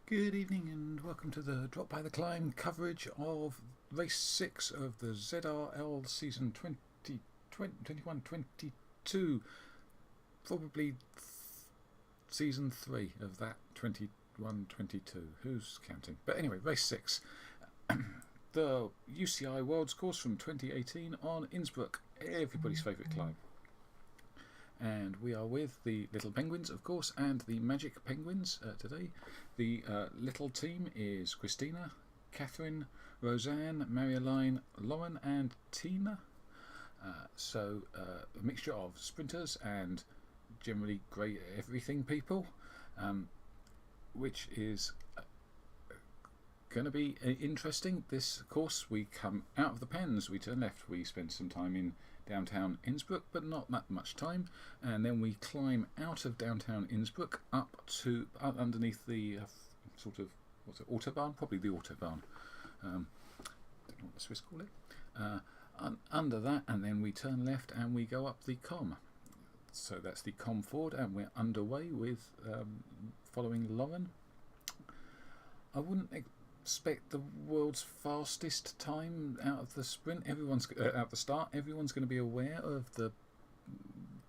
Good evening and welcome to the Drop by the Climb coverage of race 6 of the ZRL season 2021-22, probably season 3 of that 21-22, who's counting? But anyway, race 6, the UCI World's Course from 2018 on Innsbruck, everybody's favourite climb. And we are with the Little Penguins, of course, and the Magic Penguins today. The little team is Christina, Catherine, Roseanne, Marieline, Lauren and Tina. So a mixture of sprinters and generally great everything people, which is going to be interesting. This course, we come out of the pens, we turn left, we spend some time in downtown Innsbruck, but not that much time, and then we climb out of downtown Innsbruck up underneath the sort of, what's it, Autobahn? Probably the Autobahn. Don't know what the Swiss call it. Under that, and then we turn left and we go up the Com. So that's the Com Ford, and we're underway with following Lauren. I wouldn't expect the world's fastest time out of the sprint. Everyone's out the start. Everyone's going to be aware of the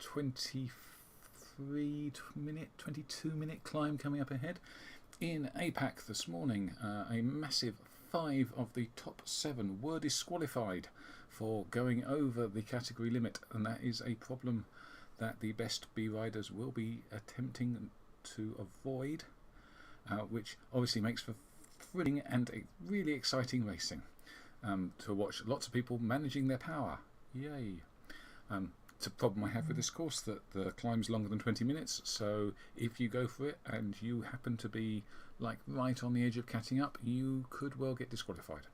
22-minute climb coming up ahead. In APAC this morning, a massive 5 of the top 7 were disqualified for going over the category limit, and that is a problem that the best B riders will be attempting to avoid, which obviously makes for thrilling and really exciting racing to watch. Lots of people managing their power. Yay. It's a problem I have with this course, that the climb's longer than 20 minutes, so if you go for it and you happen to be like right on the edge of catching up, you could well get disqualified.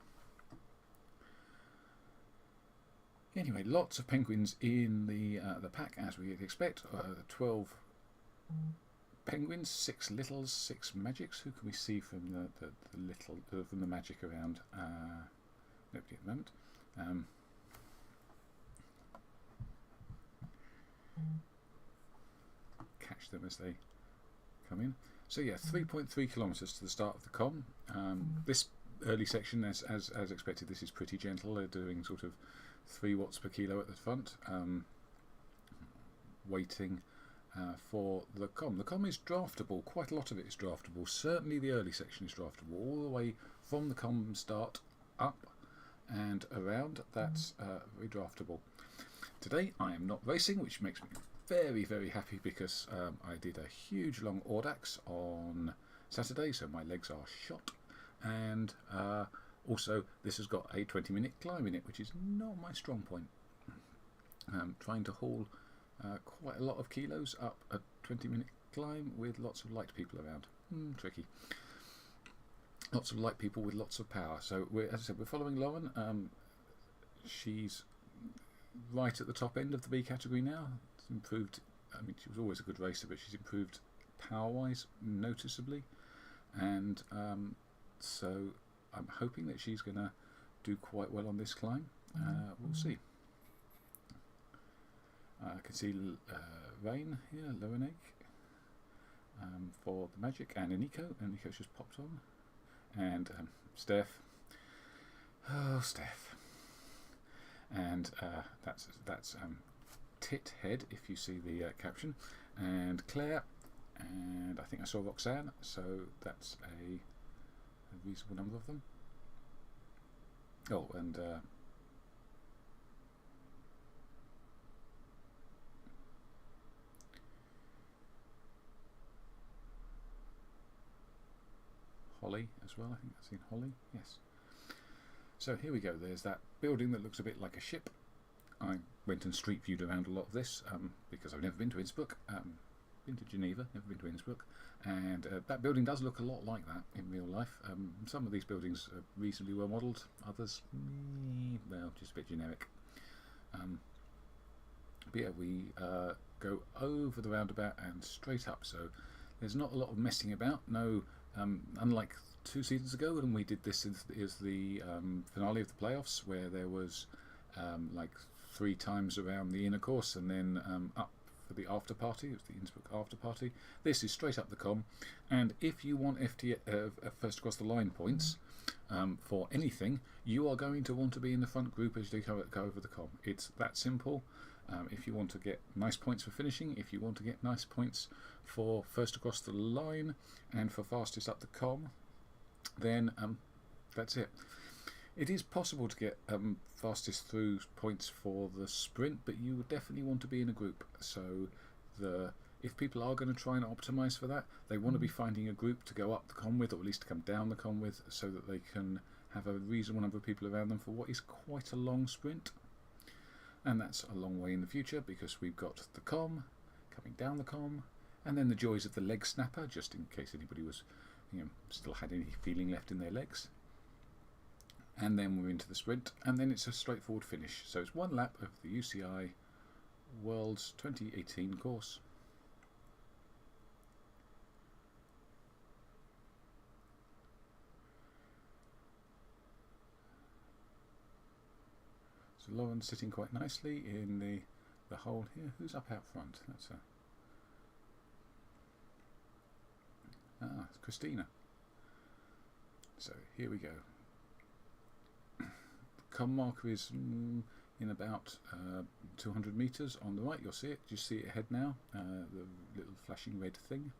Anyway, lots of penguins in the pack, as we'd expect. 12 penguins, 6 littles, 6 magics. Who can we see from the little from the magic around? Nobody at the moment. Catch them as they come in. So yeah, 3.3 kilometres to the start of the Com. This early section, as expected, this is pretty gentle. They're doing sort of 3 watts per kilo at the front, waiting for the Com. The Com is draftable. Quite a lot of it is draftable. Certainly the early section is draftable. All the way from the Com start up and around, that's very draftable. Today I am not racing, which makes me very, very happy, because I did a huge long Audax on Saturday, so my legs are shot, and also this has got a 20-minute climb in it, which is not my strong point. Trying to haul quite a lot of kilos up a 20-minute climb with lots of light people around. Tricky. Lots of light people with lots of power. So as I said, we're following Lauren. She's right at the top end of the B category now. It's improved. I mean, she was always a good racer, but she's improved power-wise noticeably, and so I'm hoping that she's going to do quite well on this climb. We'll see. I can see Rain here, Lowenegg, for the Magic, and Aniko. Aniko's just popped on, and Steph. Oh, Steph. And that's Tit Head, if you see the caption, and Claire, and I think I saw Roxanne, so that's a reasonable number of them. Oh, and Holly as well. I think I've seen Holly. Yes. So here we go. There's that building that looks a bit like a ship. I went and street viewed around a lot of this because I've never been to Innsbruck. Been to Geneva, never been to Innsbruck, and that building does look a lot like that in real life. Some of these buildings are reasonably well modelled, others, well, just a bit generic. But yeah, we go over the roundabout and straight up, so there's not a lot of messing about. No, unlike 2 seasons ago when we did this is the finale of the playoffs, where there was like 3 times around the inner course and then up for the after party. It's the Innsbruck after party. This is straight up the com, and if you want first across the line points for anything, you are going to want to be in the front group as you go over the com. It's that simple. If you want to get nice points for finishing, if you want to get nice points for first across the line and for fastest up the com, then that's it. It is possible to get fastest through points for the sprint, but you would definitely want to be in a group. So if people are going to try and optimise for that, they want to be finding a group to go up the com with, or at least to come down the com with, so that they can have a reasonable number of people around them for what is quite a long sprint. And that's a long way in the future, because we've got the com, coming down the com, and then the joys of the leg snapper, just in case anybody was, still had any feeling left in their legs. And then we're into the sprint, and then it's a straightforward finish. So it's one lap of the UCI Worlds 2018 course. So Lauren's sitting quite nicely in the hole here. Who's up out front? That's it's Christina. So here we go. Com marker is in about 200 metres on the right. You'll see it. Do you see it ahead now? The little flashing red thing.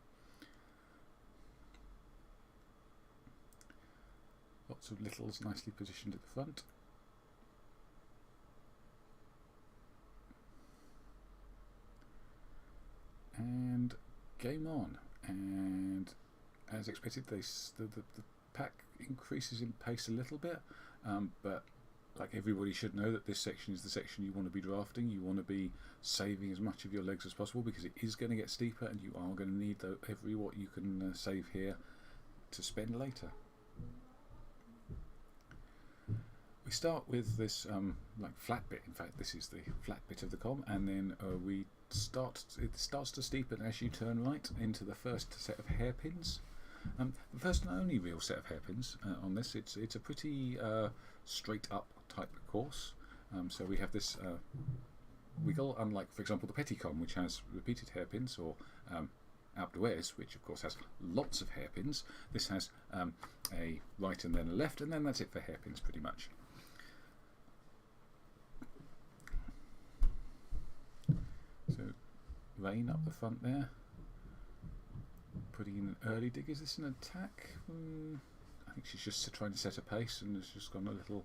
Lots of littles nicely positioned at the front. And game on. And as expected, the pack increases in pace a little bit, but like everybody should know that this section is the section you want to be drafting. You want to be saving as much of your legs as possible, because it is going to get steeper and you are going to need every watt you can save here to spend later. We start with this like flat bit. In fact, this is the flat bit of the com, and then it starts to steepen as you turn right into the first set of hairpins. The first and only real set of hairpins on this. It's a pretty straight up type course. So we have this wiggle, unlike, for example, the Petitcom, which has repeated hairpins, or Alpe d'Huez, which of course has lots of hairpins. This has a right and then a left, and then that's it for hairpins pretty much. So Rain up the front there, putting in an early dig. Is this an attack? I think she's just trying to set a pace and has just gone a little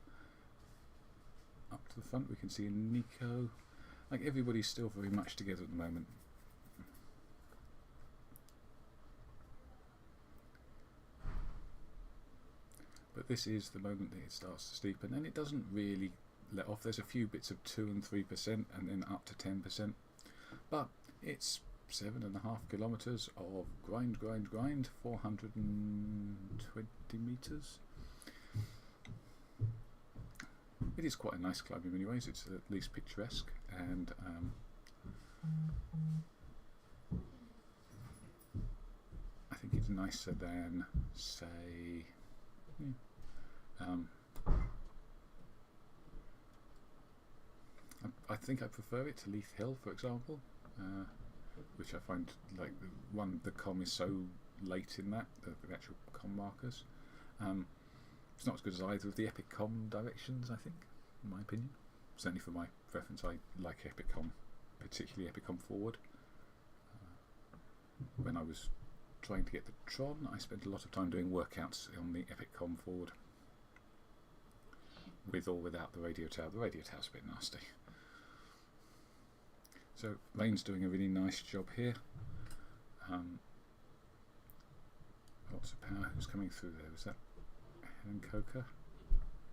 up to the front. We can see Nico. Like, everybody's still very much together at the moment. But this is the moment that it starts to steepen, and it doesn't really let off. There's a few bits of 2 and 3% and then up to 10%. But it's 7.5 kilometres of grind, 420 metres. It is quite a nice climb in many ways. It's at least picturesque, and I think it's nicer than, say, I think I prefer it to Leith Hill, for example, which I find, like, the com is so late in that, the actual com markers. It's not as good as either of the Epic Com directions, I think, in my opinion. Certainly for my preference, I like Epic Com, particularly Epic Com Forward. When I was trying to get the Tron, I spent a lot of time doing workouts on the Epic Com Forward, with or without the radio tower. The radio tower's a bit nasty. So Lane's doing a really nice job here. Lots of power. Who's coming through there? Was that Helen Coker?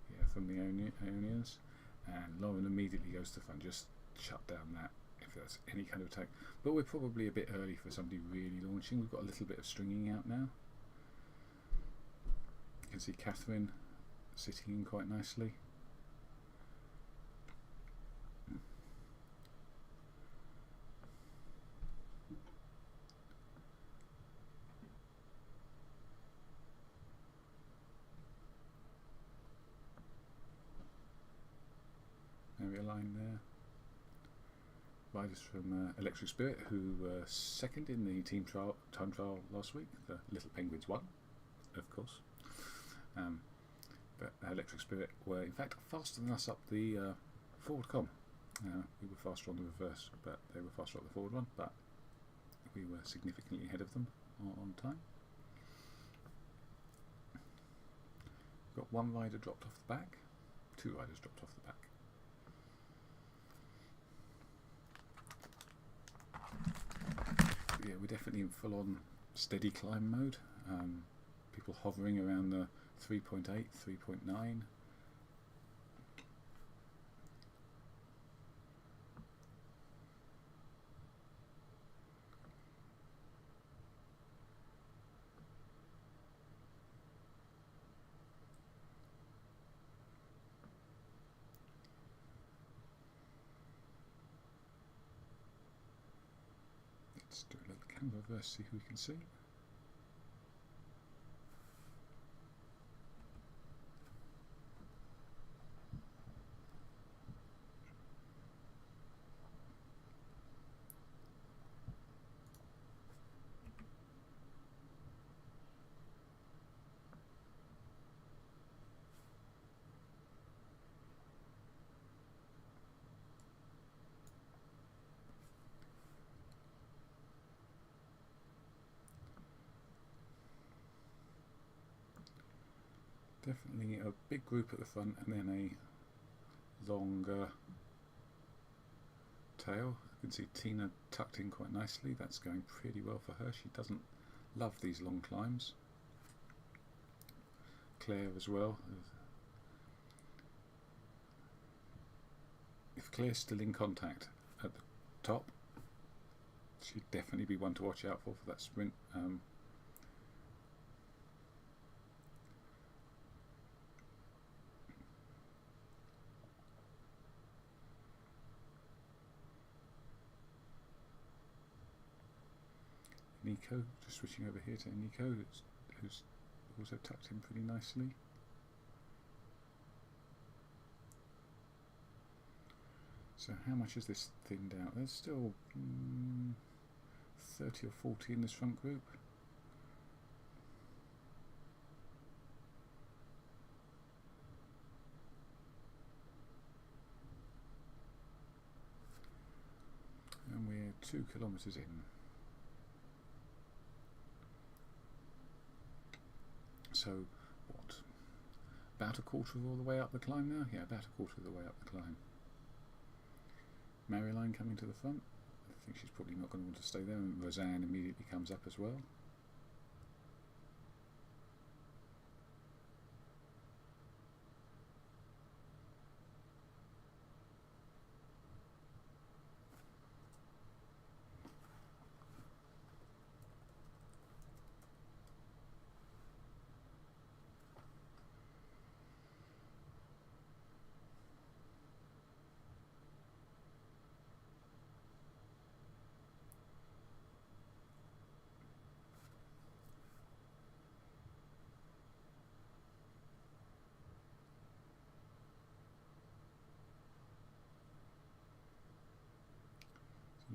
Yeah, from the Ionians. And Lauren immediately goes to the front, just shut down that, if that's any kind of attack. But we're probably a bit early for somebody really launching. We've got a little bit of stringing out now. You can see Catherine sitting in quite nicely. Area line there. riders from Electric Spirit, who were second in the time trial last week. The Little Penguins won, of course. But Electric Spirit were in fact faster than us up the forward com. We were faster on the reverse, but they were faster up the forward one, but we were significantly ahead of them on time. Got one rider dropped off the back, two riders dropped off the back. Yeah, we're definitely in full-on steady climb mode. People hovering around the 3.8, 3.9. Let's do a little camera reverse, see who we can see. Definitely a big group at the front and then a longer tail. You can see Tina tucked in quite nicely. That's going pretty well for her. She doesn't love these long climbs. Claire as well. If Claire's still in contact at the top, she'd definitely be one to watch out for that sprint. Nico, just switching over here to Nico, who's also tucked in pretty nicely. So how much is this thinned out? There's still 30 or 40 in this front group. And we're 2 kilometres in. So, what? About a quarter of all the way up the climb now? Yeah, about a quarter of the way up the climb. Maryline coming to the front. I think she's probably not going to want to stay there, and Roseanne immediately comes up as well.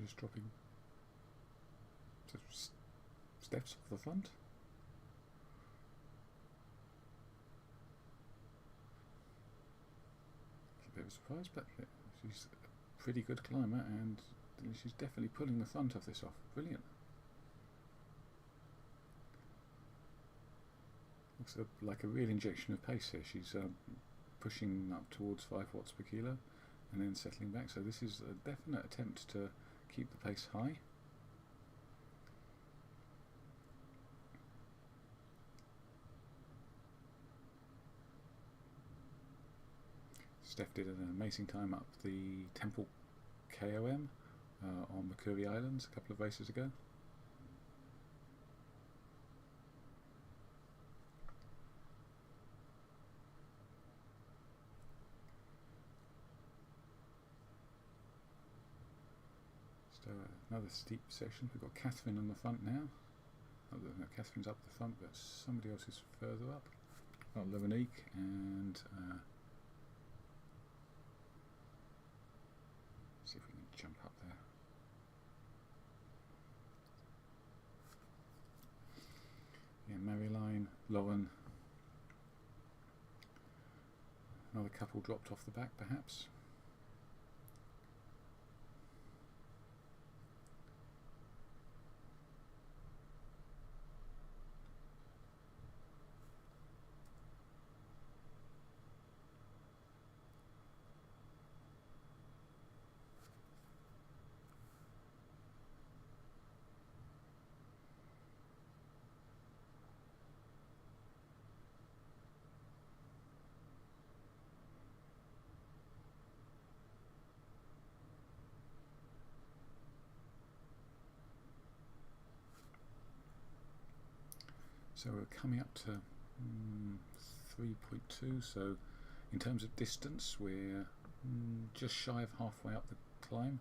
Just dropping steps off the front. It's a bit of a surprise, but she's a pretty good climber and she's definitely pulling the front of this off. Brilliant. Looks like a real injection of pace here. She's pushing up towards 5 watts per kilo and then settling back. So this is a definite attempt to keep the pace high. Steph did an amazing time up the Temple KOM on Mercury Islands a couple of races ago. So another steep section. We've got Catherine on the front now. Oh, no, Catherine's up the front, but somebody else is further up. Oh, Veronique and see if we can jump up there. Lauren. Another couple dropped off the back, perhaps. So we're coming up to 3.2, so in terms of distance we're just shy of halfway up the climb,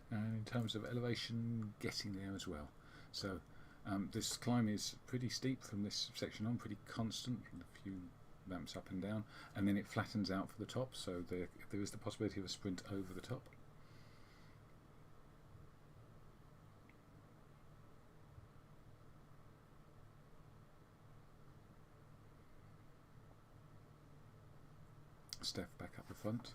and in terms of elevation getting there as well. So this climb is pretty steep from this section on, pretty constant, a few ramps up and down, and then it flattens out for the top, so there is the possibility of a sprint over the top. Steph back up the front.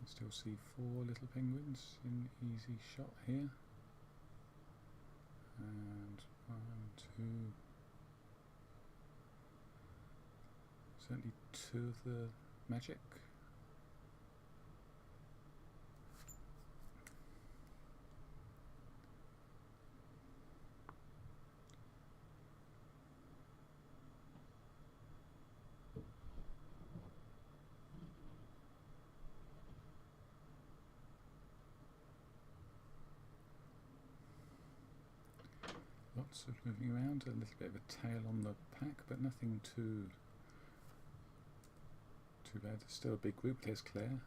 Still see 4 little penguins in easy shot here, and 1, 2, certainly 2 of the magic. Lots of moving around, a little bit of a tail on the pack, but nothing too bad. Still a big group. There's Claire,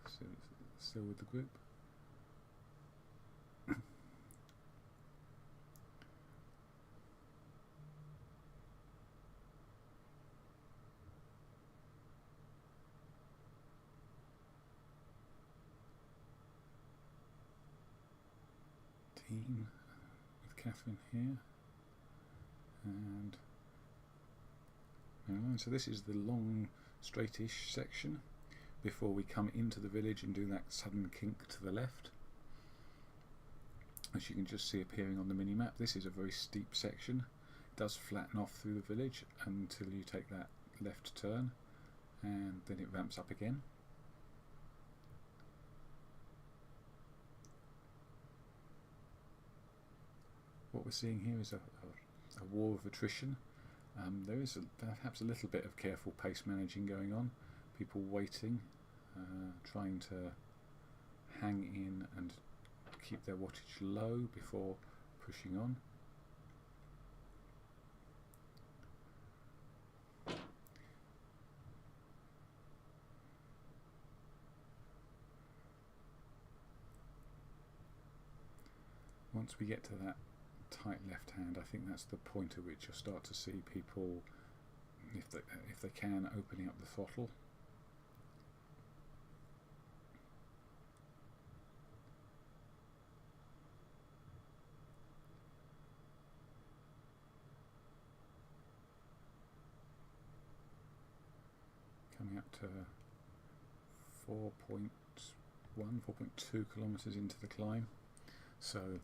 still with the group. Team with Catherine here. And so this is the long straightish section before we come into the village and do that sudden kink to the left, as you can just see appearing on the mini map. This is a very steep section. It does flatten off through the village until you take that left turn, and then it ramps up again. What we're seeing here is a war of attrition. There is perhaps a little bit of careful pace managing going on, people waiting, trying to hang in and keep their wattage low before pushing on. Once we get to that tight left hand, I think that's the point at which you'll start to see people, if they can, opening up the throttle. Coming up to 4.1, 4.2 kilometres into the climb, so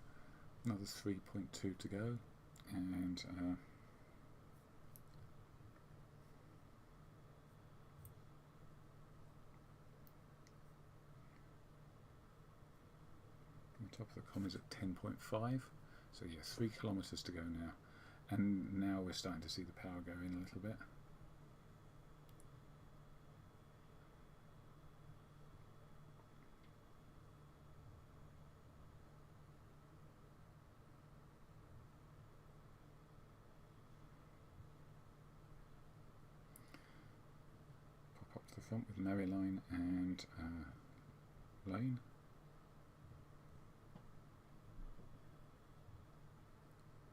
another 3.2 to go, and on the top of the column is at 10.5, so yeah, 3 kilometres to go now, and now we're starting to see the power go in a little bit. front with Maryline and Lane.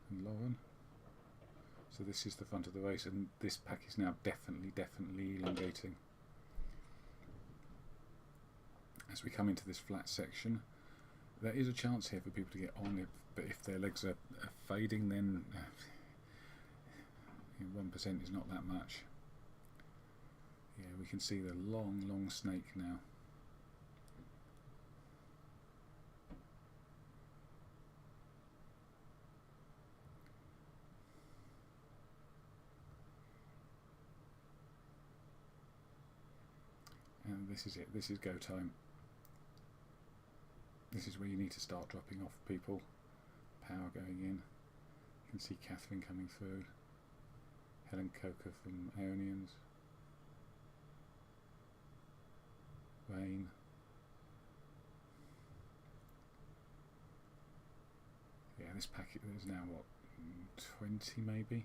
And Lauren. So this is the front of the race, and this pack is now definitely elongating. As we come into this flat section, there is a chance here for people to get on, but if their legs are fading, then 1% is not that much. Yeah, we can see the long snake now. And this is it, this is go time. This is where you need to start dropping off people. Power going in. You can see Catherine coming through. Helen Coker from Aeonians. Rain. Yeah, this packet is now what, 20 maybe?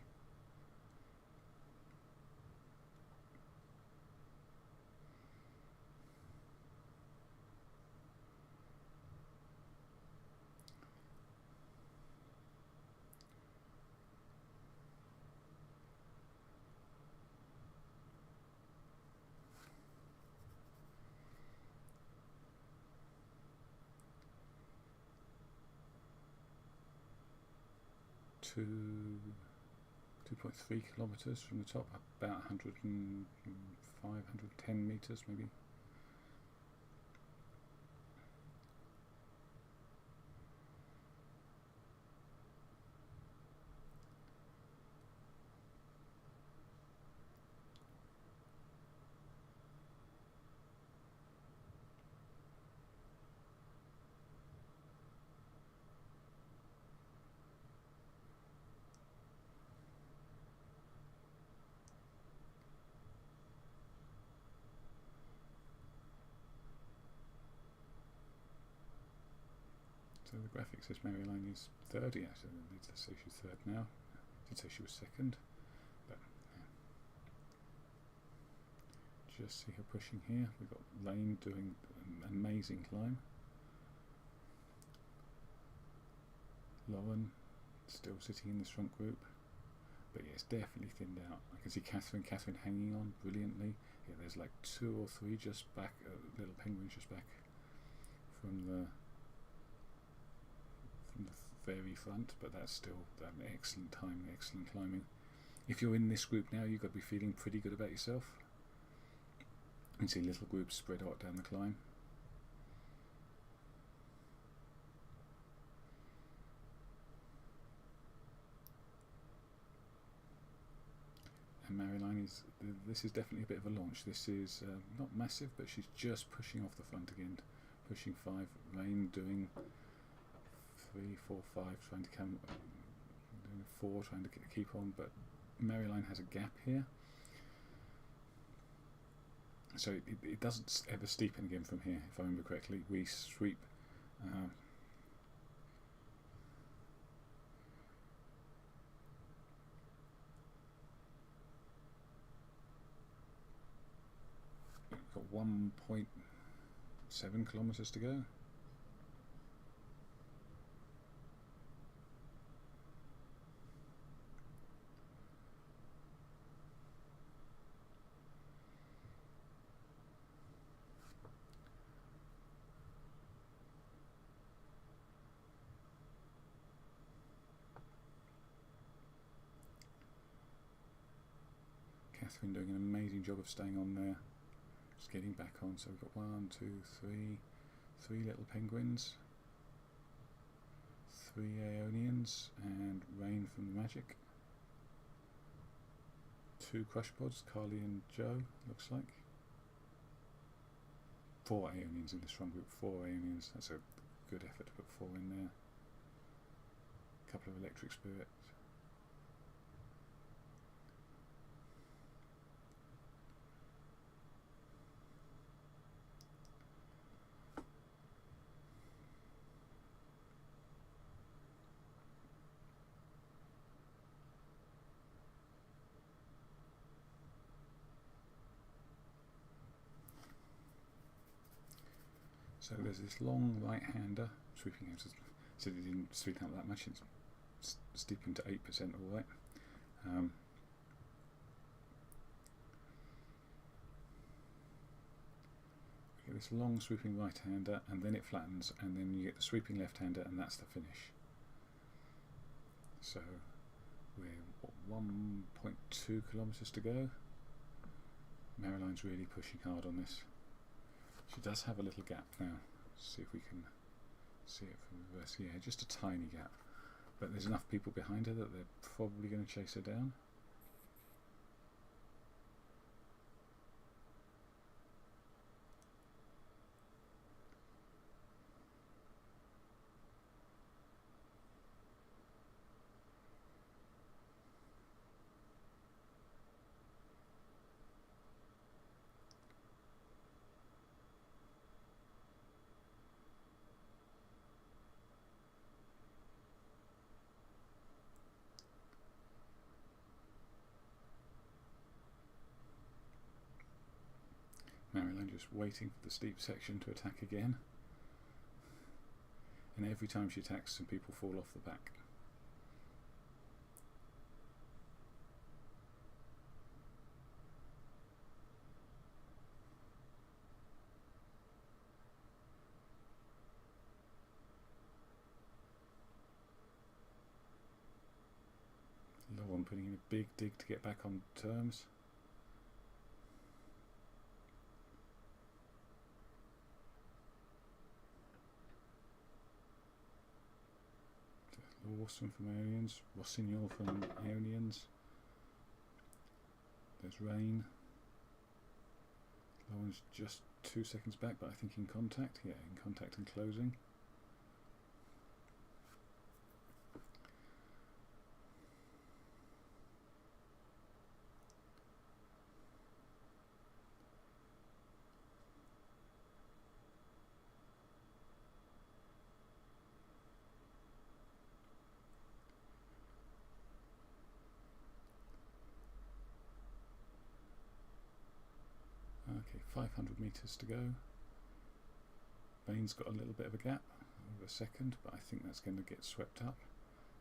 To 2.3 kilometres from the top, about 105, 110 metres maybe. So the graphic says Maryline is third. Actually, it needs to say she's third now. It did say she was second, but yeah. Just see her pushing here. We've got Lane doing an amazing climb. Lauren still sitting in this front group, but yeah, it's definitely thinned out. I can see Catherine hanging on brilliantly. Yeah, there's like 2 or 3 just back, little penguins just back from the very front, but that's still an excellent time, excellent climbing. If you're in this group now, you've got to be feeling pretty good about yourself. You can see little groups spread out down the climb. And Maryline this is definitely a bit of a launch. This is not massive, but she's just pushing off the front again, pushing 5. Rain doing 3, 4, 5, trying to come, doing 4, trying to keep on, but Maryline has a gap here, so it doesn't ever steepen again from here. If I remember correctly, we sweep. Got 1.7 kilometres to go. Catherine doing an amazing job of staying on there, just getting back on. So we've got 1, 2, 3 little penguins, 3 Aeonians, and Rain from the Magic. 2 crush pods, Carly and Joe, looks like. 4 Aeonians in this front group, 4 Aeonians. That's a good effort to put 4 in there. A couple of electric spirits. So there's this long right-hander sweeping out. So it didn't sweep out that much. It's steeping to 8% all right. You get this long sweeping right-hander, and then it flattens, and then you get the sweeping left-hander, and that's the finish. So we're 1.2 kilometres to go. Mariline's really pushing hard on this. She does have a little gap now. See if we can see it from reverse. Yeah, just a tiny gap. But there's enough people behind her that they're probably going to chase her down. Mariline just waiting for the steep section to attack again, and every time she attacks some people fall off the back. Lauren putting in a big dig to get back on terms. Lawson from Arians, Rossignol from Ionians. There's Rain. Lauren's just 2 seconds back, but I think in contact. Yeah, in contact and closing. Okay, 500 metres to go. Bain's got a little bit of a gap, over a second, but I think that's going to get swept up.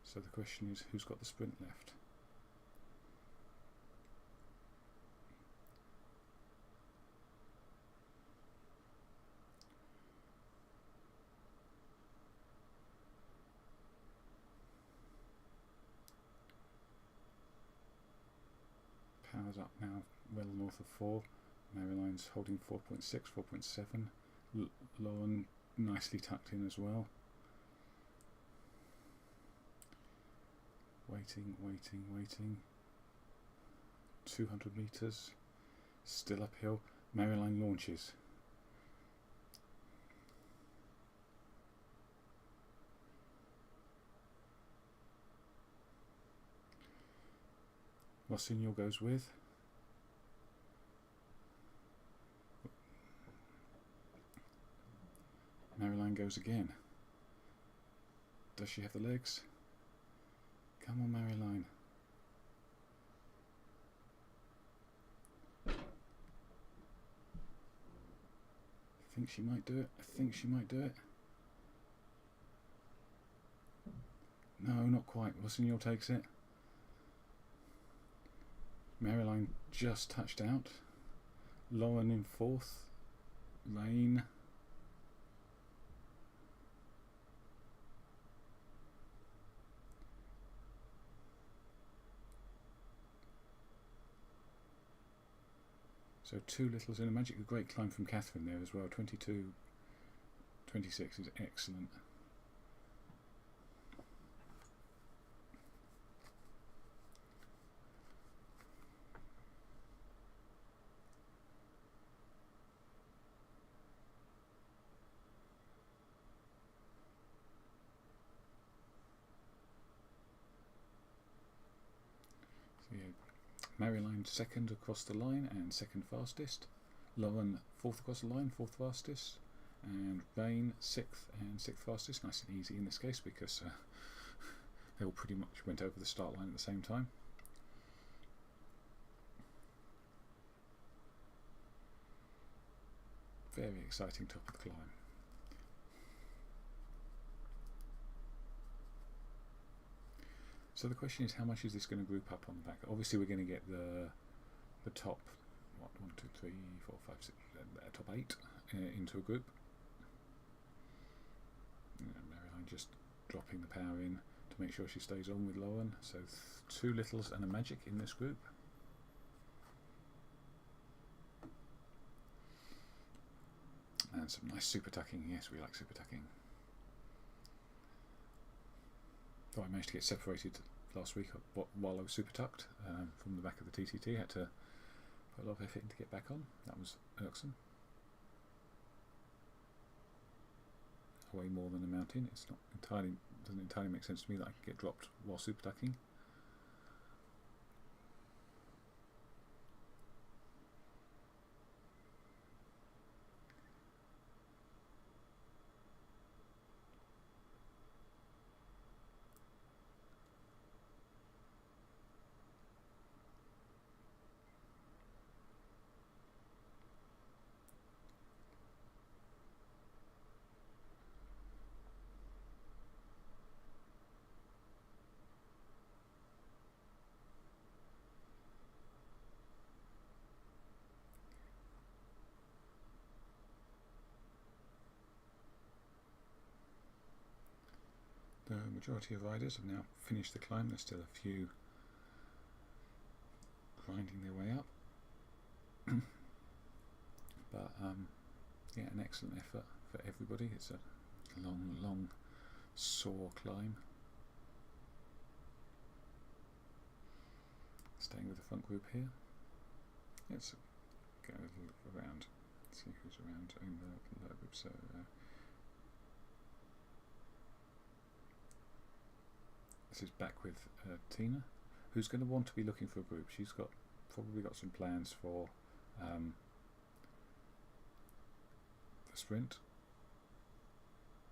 So the question is, who's got the sprint left? Power's up now, well north of 4. Mariline's holding 4.6, 4.7. Lauren nicely tucked in as well. Waiting, waiting, waiting. 200 metres. Still uphill. Mariline launches. Rossignol goes with. Mariline goes again. Does she have the legs? Come on, Mariline. I think she might do it. I think she might do it. No, not quite. Rossignol takes it. Mariline just touched out. Lauren in 4th. Rain. So 2 littles in a magic. A great climb from Catherine there as well. 22.26 is excellent. So yeah, Mariline 2nd across the line and 2nd fastest. Lauren 4th across the line, 4th fastest. And Bain 6th and 6th fastest. Nice and easy in this case because they all pretty much went over the start line at the same time. Very exciting top of the climb. So the question is, how much is this going to group up on the back? Obviously, we're going to get the top, what, 1, 2, 3, 4, 5, 6, top 8 into a group. Maryline just dropping the power in to make sure she stays on with Lauren. So 2 littles and a magic in this group. And some nice super tucking. Yes, we like super tucking. Though I managed to get separated last week while I was super tucked from the back of the TTT. Had to put a lot of effort in to get back on. That was irksome. Way more than a mountain. It's not entirely, doesn't entirely make sense to me that I can get dropped while super tucking. The majority of riders have now finished the climb. There's still a few grinding their way up. But yeah, an excellent effort for everybody. It's a long, sore climb. Staying with the front group here. Let's go a little look around, see who's around in the lower group. So this is back with Tina, who's going to want to be looking for a group. She's probably got some plans for the sprint,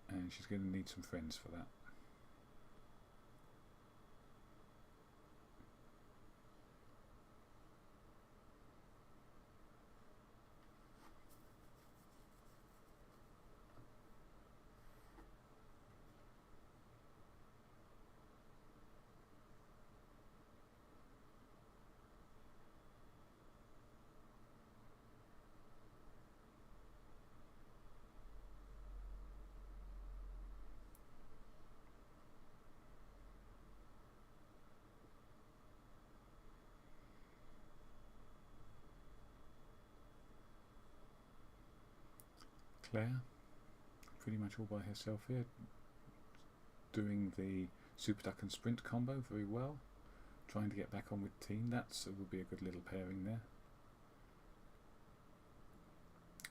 and she's going to need some friends for that. Claire, pretty much all by herself here, doing the super duck and sprint combo very well, trying to get back on with the team. That would be a good little pairing there.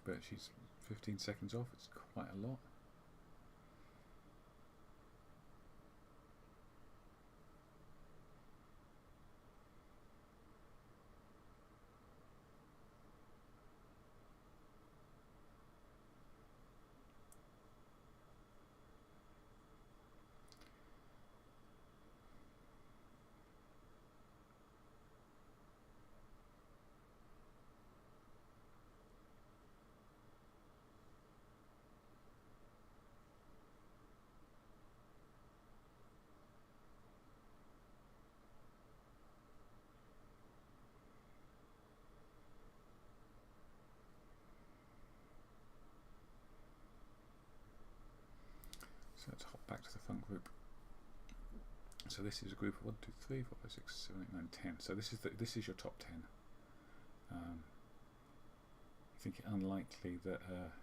But she's 15 seconds off, it's quite a lot. So let's hop back to the front group. So this is a group of 1, 2, 3, 4, 5, 6, 7, 8, 9, 10. So this is your top 10. I think it unlikely that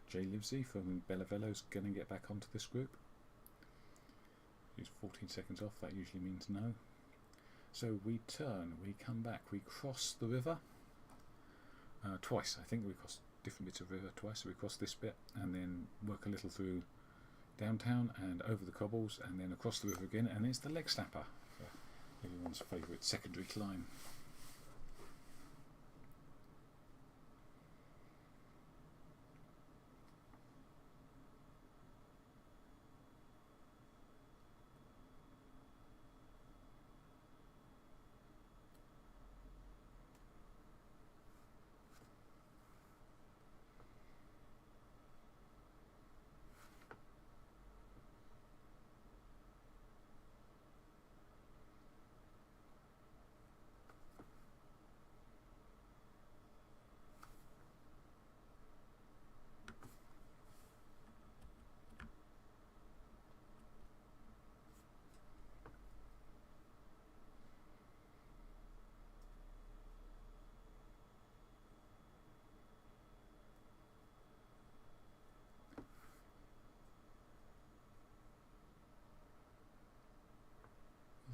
Jay Livesey from Bellavello is going to get back onto this group. He's 14 seconds off. That usually means no. So we turn, we come back, we cross the river twice. I think we cross different bits of river twice. So we cross this bit and then work a little through downtown and over the cobbles and then across the river again, and it's the leg snapper, everyone's favourite secondary climb.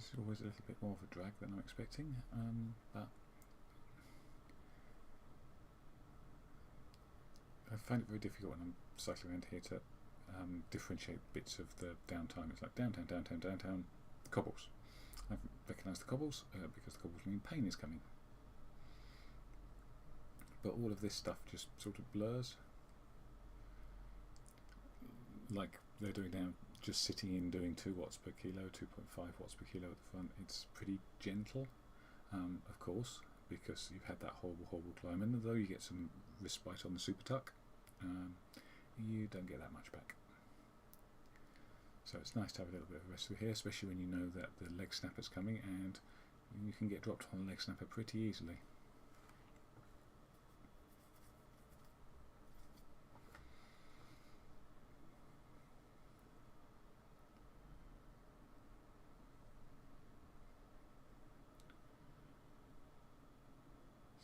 This is always a little bit more of a drag than I'm expecting, but I find it very difficult when I'm cycling around here to differentiate bits of the downtime. It's like downtown, downtown, downtown, cobbles. I've recognised the cobbles because the cobbles mean pain is coming. But all of this stuff just sort of blurs. Like they're doing now, just sitting in doing 2 watts per kilo, 2.5 watts per kilo at the front. It's pretty gentle, of course, because you've had that horrible climb. And although you get some respite on the super tuck, you don't get that much back. So it's nice to have a little bit of rest through here, especially when you know that the leg snapper's coming, and you can get dropped on the leg snapper pretty easily.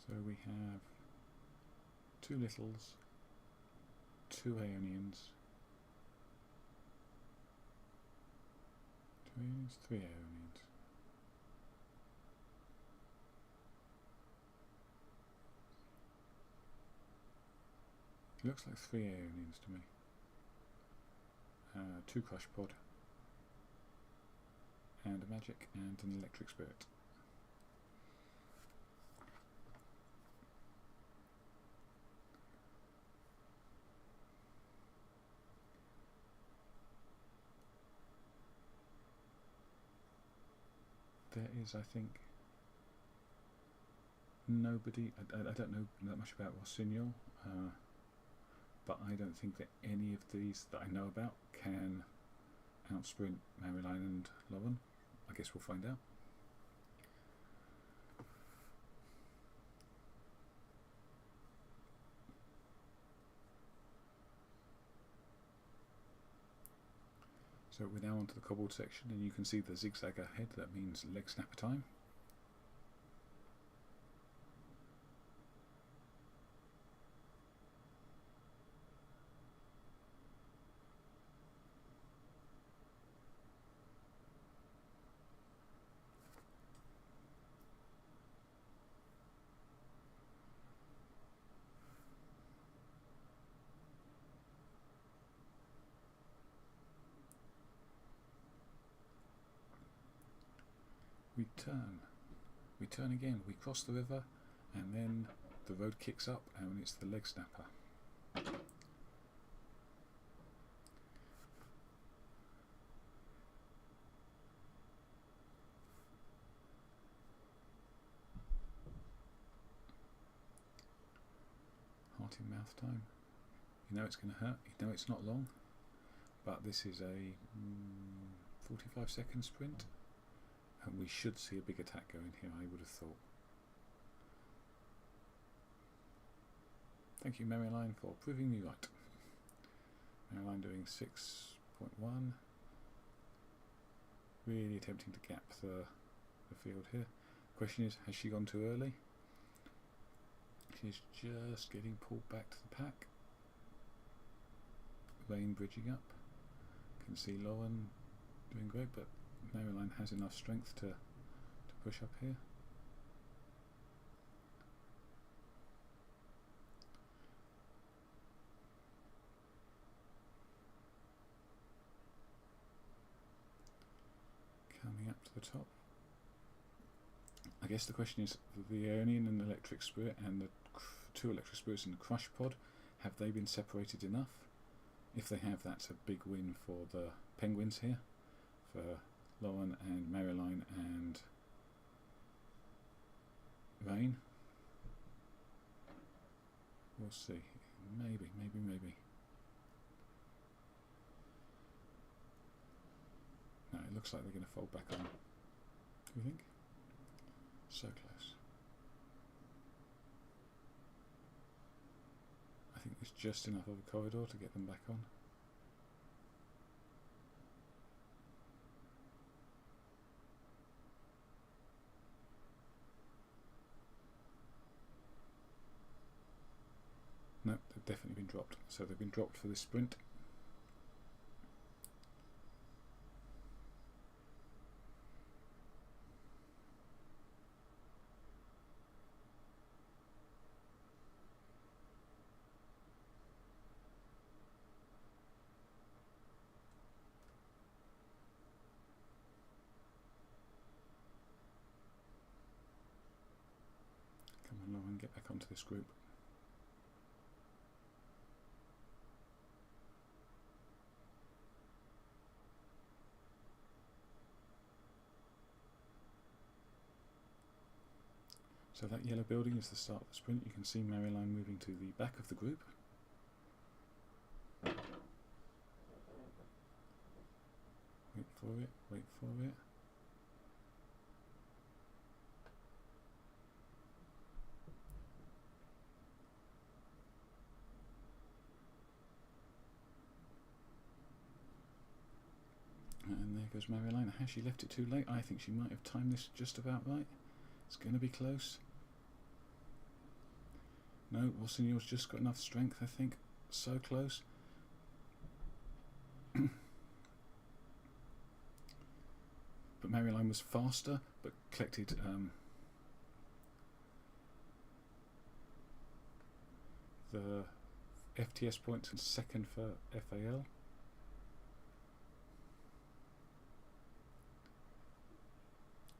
So we have 2 littles, 2 Aeonians, 3 Aeonians. It looks like 3 Aeonians to me. 2 Crush Pod, and a Magic, and an Electric Spirit. There is, I think, nobody. I don't know that much about Rossignol, but I don't think that any of these that I know about can outsprint Maryline and Lauren. I guess we'll find out. So we're now onto the cobbled section, and you can see the zigzag ahead. That means leg snapper time. We turn again, we cross the river, and then the road kicks up and it's the leg snapper. Heart in mouth time. You know it's going to hurt, you know it's not long, but this is a 45-second sprint. And we should see a big attack going here, I would have thought. Thank you, Maryline, for proving me right. Maryline doing 6.1. Really attempting to gap the field here. Question is, has she gone too early? She's just getting pulled back to the pack. Rain bridging up. Can see Lauren doing great, but Maryline has enough strength to push up here. Coming up to the top. I guess the question is, the Aeonian and the Electric Spirit and the 2 Electric Spirits and the Crush Pod, have they been separated enough? If they have, that's a big win for the Penguins here, for Lauren and Maryline and Rain. We'll see. Maybe. No, it looks like they're going to fold back on. Do you think? So close. I think there's just enough of a corridor to get them back on. No, they've definitely been dropped. So they've been dropped for this sprint. this group. So that yellow building is the start of the sprint. You can see Maryline moving to the back of the group. Wait for it, wait for it. And there goes Maryline. Has she left it too late? I think she might have timed this just about right. It's going to be close. No, Rossignol's just got enough strength, I think. So close. But Maryline was faster, but collected the FTS points and second for FAL.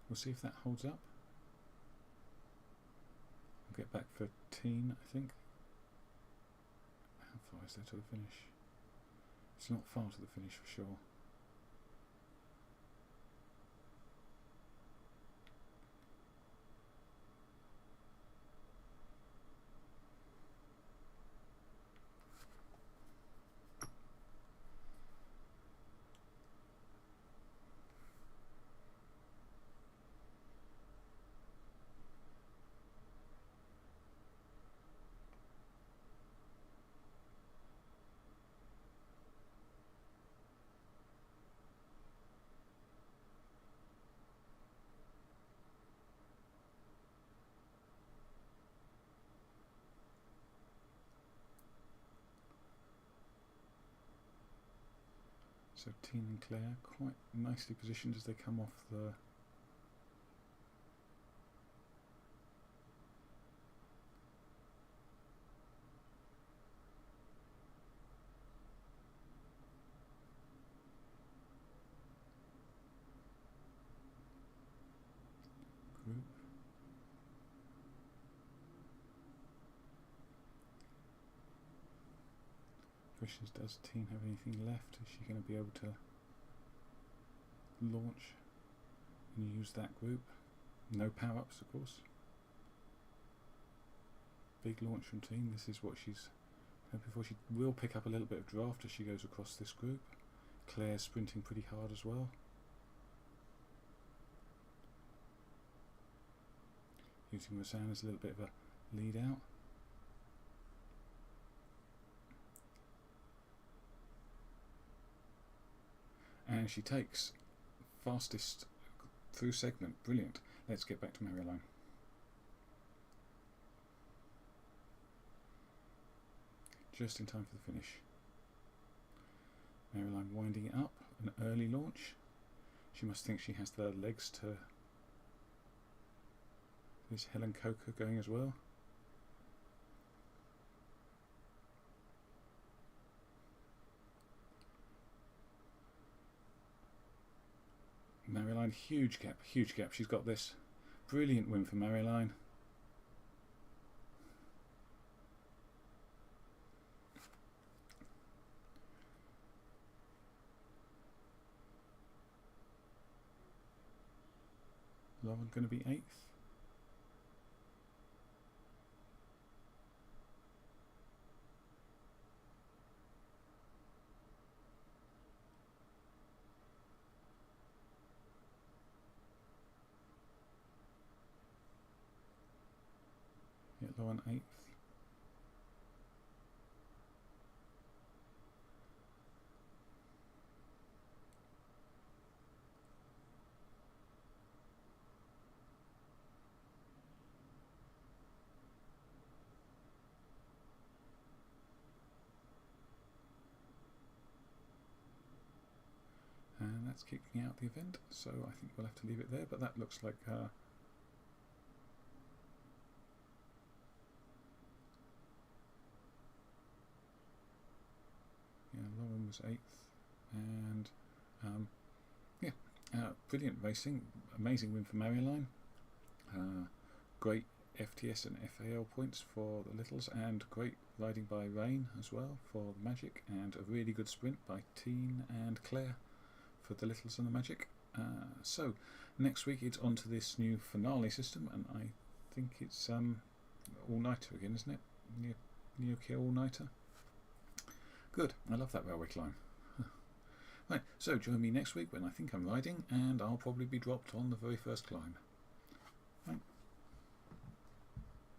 We'll see if that holds up. I'll get back for teen, I think. How far is there to the finish? It's not far to the finish for sure. So Teen and Claire quite nicely positioned as they come off the group. Questions, does Teen have anything left? Is she going to be able to launch and use that group? No power-ups, of course. Big launch from Teen. This is what she's hoping for. She will pick up a little bit of draft as she goes across this group. Claire's sprinting pretty hard as well. Using Rosanne as a little bit of a lead out. And she takes fastest through segment. Brilliant. Let's get back to Maryline. Just in time for the finish. Maryline winding it up. An early launch. She must think she has the legs to... There's Helen Coker going as well. Maryline, huge gap, huge gap. She's got this. Brilliant win for Maryline. Lauren going to be 8th. Lauren 8th. And that's kicking out the event, so I think we'll have to leave it there, but that looks like Lauren was 8th, and brilliant racing, amazing win for Maryline. Great FTS and FAL points for the littles, and great riding by Rain as well for the Magic, and a really good sprint by Teen and Claire for the littles and the Magic. So next week it's on to this new finale system, and I think it's all-nighter again, isn't it? Neo-Kia all-nighter. Good, I love that railway climb. Right, so join me next week when I think I'm riding, and I'll probably be dropped on the very first climb.